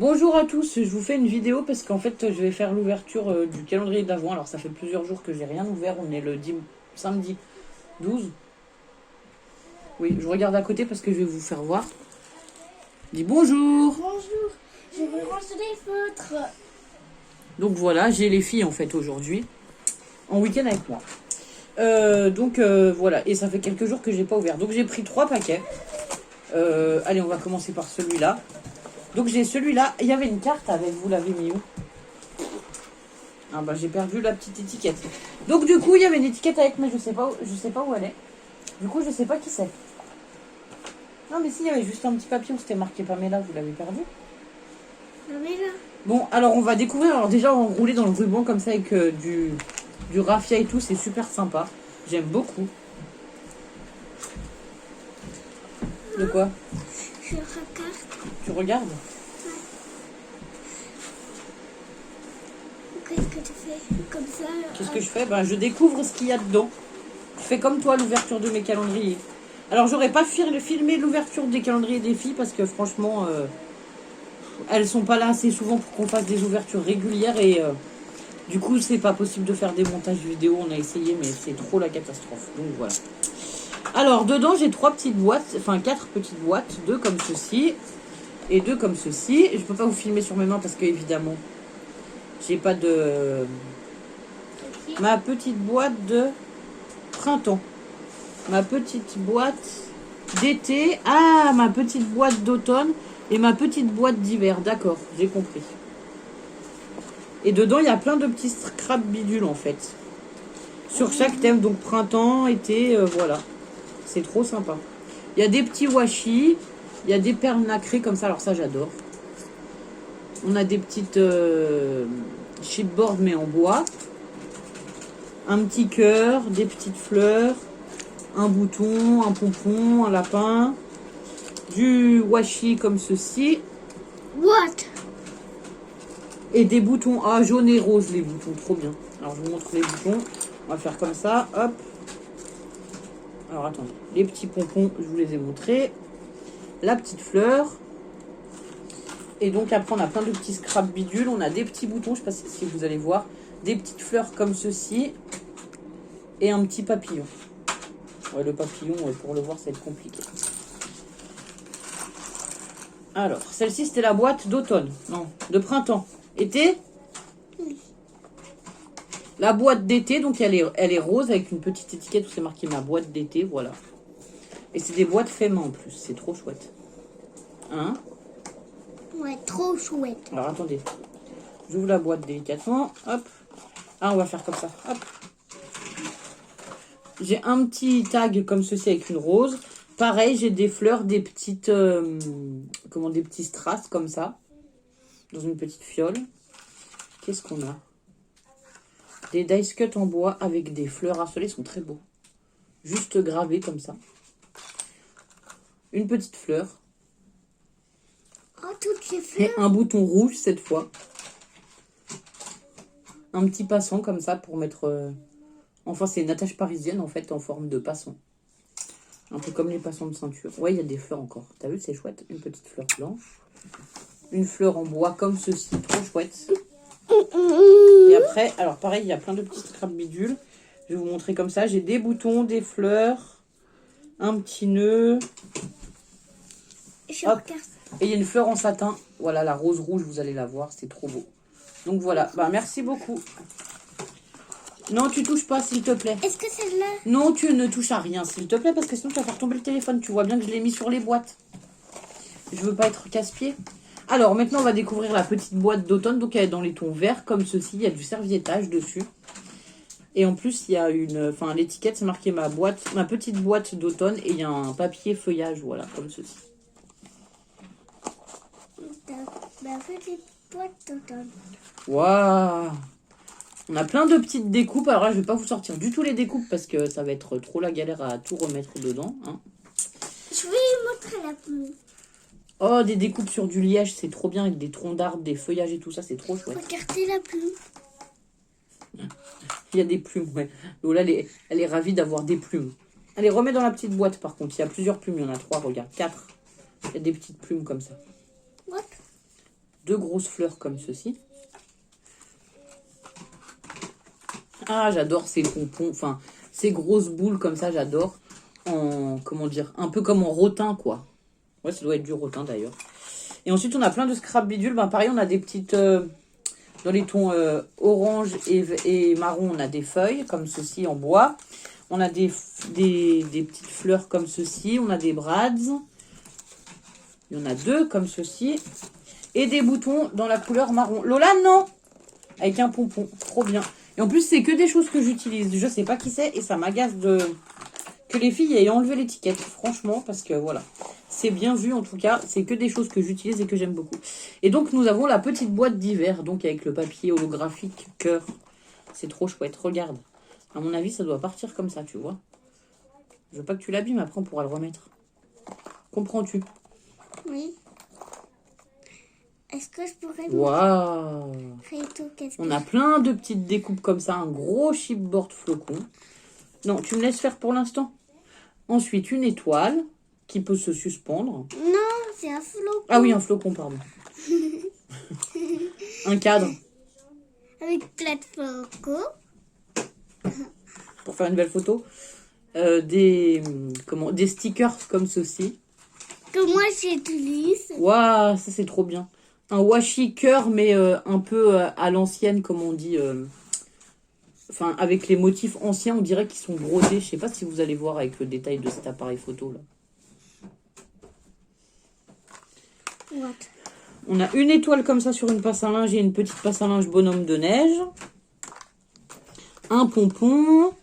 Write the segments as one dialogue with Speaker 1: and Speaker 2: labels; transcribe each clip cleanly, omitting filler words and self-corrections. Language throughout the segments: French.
Speaker 1: Bonjour à tous, je vous fais une vidéo parce qu'en fait je vais faire l'ouverture du calendrier d'avant. Alors ça fait plusieurs jours que j'ai rien ouvert, on est le samedi 12. Oui, je regarde à côté parce que je vais vous faire voir. Dis bonjour.
Speaker 2: Bonjour, je vais ranger les feutres.
Speaker 1: Donc voilà, j'ai les filles en fait aujourd'hui en week-end avec moi. Voilà, et ça fait quelques jours que j'ai pas ouvert. Donc j'ai pris 3 paquets. Allez, on va commencer par celui-là. Donc j'ai celui-là, il y avait une carte avec, vous l'avez mis où? Ah bah j'ai perdu la petite étiquette. Donc du coup il y avait une étiquette avec, mais je sais pas où elle est. Du coup je sais pas qui c'est. Non mais si, il y avait juste un petit papier où c'était marqué Pamela, vous l'avez perdu.
Speaker 2: Pamela.
Speaker 1: Bon alors on va découvrir, alors déjà on va rouler dans le ruban comme ça avec du raffia et tout, c'est super sympa. J'aime beaucoup. De quoi?
Speaker 2: Je regarde.
Speaker 1: Tu regardes?
Speaker 2: Qu'est-ce que tu fais comme ça?
Speaker 1: Qu'est-ce que je fais? Ben je découvre ce qu'il y a dedans. Je fais comme toi l'ouverture de mes calendriers. Alors j'aurais pas filmé l'ouverture des calendriers des filles parce que franchement elles sont pas là assez souvent pour qu'on fasse des ouvertures régulières et du coup c'est pas possible de faire des montages vidéo. On a essayé mais c'est trop la catastrophe. Donc voilà. Alors dedans j'ai 3 petites boîtes, enfin 4 petites boîtes, 2 comme ceci et 2 comme ceci. Je peux pas vous filmer sur mes mains parce que évidemment j'ai pas de... Ma petite boîte de printemps. Ma petite boîte d'été. Ah, ma petite boîte d'automne. Et ma petite boîte d'hiver. D'accord, j'ai compris. Et dedans, il y a plein de petits scrap bidules en fait. Sur chaque thème, donc printemps, été, voilà. C'est trop sympa. Il y a des petits washi. Il y a des perles nacrées comme ça. Alors ça, j'adore. On a des petites chipboard mais en bois. Un petit cœur, des petites fleurs, un bouton, un pompon, un lapin, du washi comme ceci.
Speaker 2: What?
Speaker 1: Et des boutons, ah jaune et rose les boutons, trop bien. Alors je vous montre les boutons, on va faire comme ça, hop. Alors attendez, les petits pompons, je vous les ai montrés. La petite fleur. Et donc après on a plein de petits scrap bidules, on a des petits boutons, je ne sais pas si vous allez voir. Des petites fleurs comme ceci. Et un petit papillon. Ouais, le papillon, pour le voir, ça va être compliqué. Alors, celle-ci, c'était la boîte d'automne. Non, de printemps. Été?
Speaker 2: Oui.
Speaker 1: La boîte d'été, donc elle est rose avec une petite étiquette où c'est marqué ma boîte d'été, voilà. Et c'est des boîtes faites main en plus, c'est trop chouette. Hein?
Speaker 2: Ouais, trop chouette.
Speaker 1: Alors, attendez. J'ouvre la boîte délicatement, hop. Ah, on va faire comme ça, hop. J'ai un petit tag comme ceci avec une rose. Pareil, j'ai des fleurs, des petites... des petits strass comme ça. Dans une petite fiole. Qu'est-ce qu'on a? Des dice cut en bois avec des fleurs assolées. Ils sont très beaux. Juste gravés comme ça. Une petite fleur.
Speaker 2: Oh, toutes ces fleurs.
Speaker 1: Et un bouton rouge cette fois. Un petit passant comme ça pour mettre... Enfin, c'est une attache parisienne en fait en forme de passant. Un peu comme les passants de ceinture. Ouais, il y a des fleurs encore. T'as vu, c'est chouette. Une petite fleur blanche. Une fleur en bois comme ceci. Trop chouette. Et après, alors pareil, il y a plein de petits scrap bidules. Je vais vous montrer comme ça. J'ai des boutons, des fleurs. Un petit nœud.
Speaker 2: Je
Speaker 1: Hop.
Speaker 2: regarde.
Speaker 1: Et il y a une fleur en satin. Voilà, la rose rouge, vous allez la voir. C'est trop beau. Donc voilà. Bah, merci beaucoup. Non, tu touches pas, s'il te plaît.
Speaker 2: Est-ce que celle-là?
Speaker 1: Non, tu ne touches à rien, s'il te plaît, parce que sinon tu vas faire tomber le téléphone. Tu vois bien que je l'ai mis sur les boîtes. Je veux pas être casse-pied. Alors, maintenant, on va découvrir la petite boîte d'automne. Donc, elle est dans les tons verts, comme ceci. Il y a du serviettage dessus. Et en plus, il y a une... Enfin, l'étiquette, c'est marqué ma petite boîte d'automne. Et il y a un papier feuillage, voilà, comme ceci.
Speaker 2: Ma petite boîte d'automne.
Speaker 1: Waouh! On a plein de petites découpes. Alors là, je vais pas vous sortir du tout les découpes parce que ça va être trop la galère à tout remettre dedans. Hein.
Speaker 2: Je vais montrer la plume.
Speaker 1: Oh, des découpes sur du liège, c'est trop bien avec des troncs d'arbres, des feuillages et tout ça, c'est trop chouette.
Speaker 2: Regardez la plume.
Speaker 1: Il y a des plumes, ouais. Lola, elle est ravie d'avoir des plumes. Allez, remets dans la petite boîte par contre. Il y a plusieurs plumes, il y en a 3, regarde, 4. Il y a des petites plumes comme ça.
Speaker 2: What?
Speaker 1: 2 grosses fleurs comme ceci. Ah, j'adore ces pompons, enfin, ces grosses boules comme ça, j'adore. En, comment dire, un peu comme en rotin, quoi. Ouais, ça doit être du rotin, d'ailleurs. Et ensuite, on a plein de scrap bidules. Ben, pareil, on a des petites... dans les tons orange et marron, on a des feuilles, comme ceci, en bois. On a des petites fleurs comme ceci. On a des brads. Il y en a 2 comme ceci. Et des boutons dans la couleur marron. Lola, non! Avec un pompon. Trop bien. Et en plus, c'est que des choses que j'utilise. Je sais pas qui c'est et ça m'agace que les filles aient enlevé l'étiquette. Franchement, parce que voilà. C'est bien vu en tout cas. C'est que des choses que j'utilise et que j'aime beaucoup. Et donc, nous avons la petite boîte d'hiver. Donc, avec le papier holographique cœur. C'est trop chouette. Regarde. À mon avis, ça doit partir comme ça, tu vois. Je veux pas que tu l'abîmes. Après, on pourra le remettre. Comprends-tu?
Speaker 2: Oui. Est-ce que je pourrais
Speaker 1: Waouh!
Speaker 2: qu'est-ce
Speaker 1: On a plein de petites découpes comme ça. Un gros chipboard flocon. Non, tu me laisses faire pour l'instant. Ensuite, une étoile qui peut se suspendre.
Speaker 2: Non, c'est un flocon.
Speaker 1: Ah oui, un flocon, pardon. Un cadre
Speaker 2: Avec plein de flocons.
Speaker 1: pour faire une belle photo. Des stickers comme ceci.
Speaker 2: Que moi j'utilise.
Speaker 1: Waouh, ça c'est trop bien. Un washi cœur, mais un peu à l'ancienne, comme on dit. Enfin, avec les motifs anciens, on dirait qu'ils sont brodés. Je sais pas si vous allez voir avec le détail de cet appareil photo là.
Speaker 2: What?
Speaker 1: On a une étoile comme ça sur une passe à linge et une petite passe à linge bonhomme de neige. Un pompon.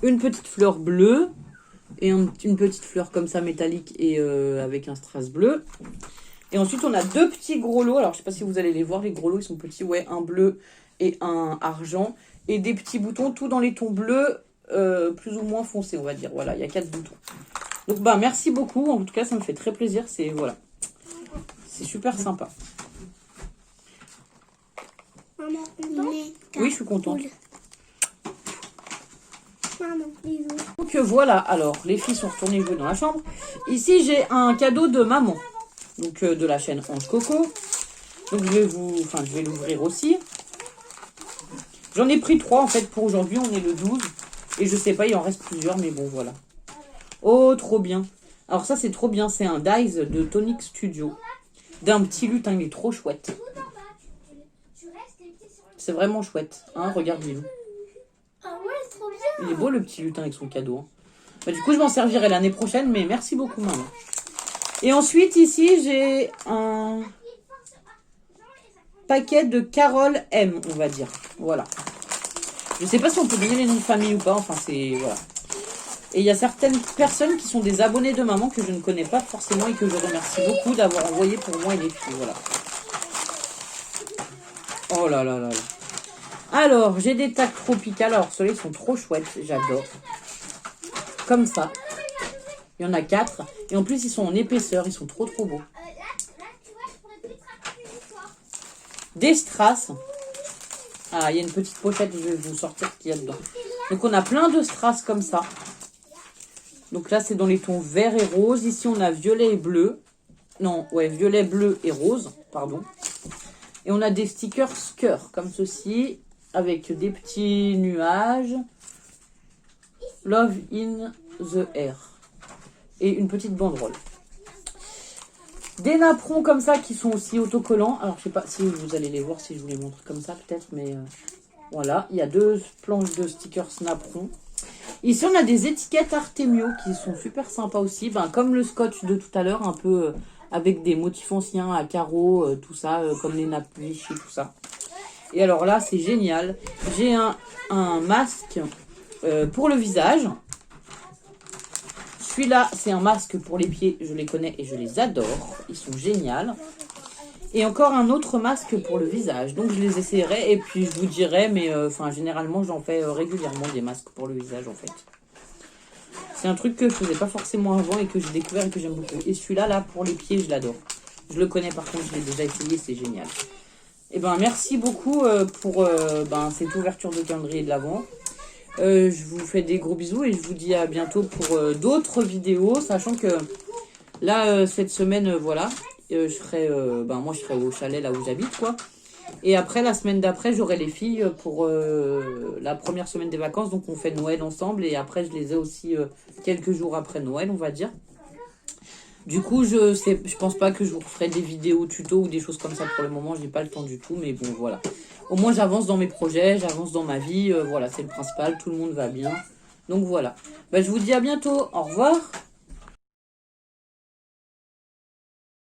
Speaker 1: Une petite fleur bleue. Et une petite fleur comme ça métallique et avec un strass bleu. Et ensuite, on a 2 petits gros lots. Alors, je sais pas si vous allez les voir. Les gros lots, ils sont petits. Ouais, un bleu et un argent. Et des petits boutons, tout dans les tons bleus, plus ou moins foncés, on va dire. Voilà, il y a 4 boutons. Donc, bah, merci beaucoup. En tout cas, ça me fait très plaisir. C'est, voilà. C'est super sympa.
Speaker 2: Maman,
Speaker 1: Oui, je suis contente.
Speaker 2: Maman, bisous.
Speaker 1: Donc voilà, alors les filles sont retournées jouer dans la chambre. Ici j'ai un cadeau de maman, donc de la chaîne Ange Coco. Donc je vais l'ouvrir aussi. J'en ai pris 3 en fait pour aujourd'hui, on est le 12. Et je sais pas, il en reste plusieurs, mais bon voilà. Oh, trop bien. Alors ça c'est trop bien, c'est un dies de Tonic Studio. D'un petit lutin, il est trop chouette. C'est vraiment chouette, hein, regarde-le.
Speaker 2: Ah ouais, c'est trop bien.
Speaker 1: Il est beau le petit lutin avec son cadeau. Hein. Bah, du coup, je m'en servirai l'année prochaine, mais merci beaucoup, maman. Et ensuite, ici, j'ai un paquet de Carole M, on va dire. Voilà. Je sais pas si on peut donner les noms de famille ou pas. Enfin, c'est... Voilà. Et il y a certaines personnes qui sont des abonnés de maman que je ne connais pas forcément et que je remercie beaucoup d'avoir envoyé pour moi et les filles. Voilà. Oh là là là là. Alors, j'ai des tacs tropicales. Alors, ceux-là, ils sont trop chouettes. J'adore. Comme ça. Il y en a 4. Et en plus, ils sont en épaisseur. Ils sont trop trop beaux. Des strass. Ah, il y a une petite pochette. Je vais vous sortir ce qu'il y a dedans. Donc, on a plein de strass comme ça. Donc là, c'est dans les tons vert et rose. Ici, on a violet et bleu. Non, ouais, violet, bleu et rose. Pardon. Et on a des stickers cœur comme ceci. Avec des petits nuages. Love in the air. Et une petite banderole. Des napperons comme ça qui sont aussi autocollants. Alors, je sais pas si vous allez les voir, si je vous les montre comme ça peut-être. Mais voilà, il y a 2 planches de stickers napperons. Ici, on a des étiquettes Artemio qui sont super sympas aussi. Ben, comme le scotch de tout à l'heure, un peu avec des motifs anciens à carreaux, tout ça, comme les nappes Vichy, tout ça. Et alors là, c'est génial. J'ai un masque pour le visage. Celui-là, c'est un masque pour les pieds. Je les connais et je les adore. Ils sont géniaux. Et encore un autre masque pour le visage. Donc, je les essaierai et puis je vous dirai. Mais généralement, j'en fais régulièrement des masques pour le visage, en fait. C'est un truc que je faisais pas forcément avant et que j'ai découvert et que j'aime beaucoup. Et celui-là, là, pour les pieds, je l'adore. Je le connais, par contre, je l'ai déjà essayé. C'est génial. Et ben merci beaucoup pour cette ouverture de calendrier de l'Avent. Je vous fais des gros bisous et je vous dis à bientôt pour d'autres vidéos. Sachant que là, cette semaine, voilà, moi je serai au chalet là où j'habite quoi. Et après la semaine d'après j'aurai les filles pour la première semaine des vacances, donc on fait Noël ensemble et après je les ai aussi quelques jours après Noël on va dire. Du coup je pense pas que je vous referai des vidéos tuto ou des choses comme ça pour le moment, j'ai pas le temps du tout, mais bon voilà. Au moins j'avance dans mes projets, j'avance dans ma vie, voilà c'est le principal, tout le monde va bien. Donc voilà. Bah, je vous dis à bientôt, au revoir.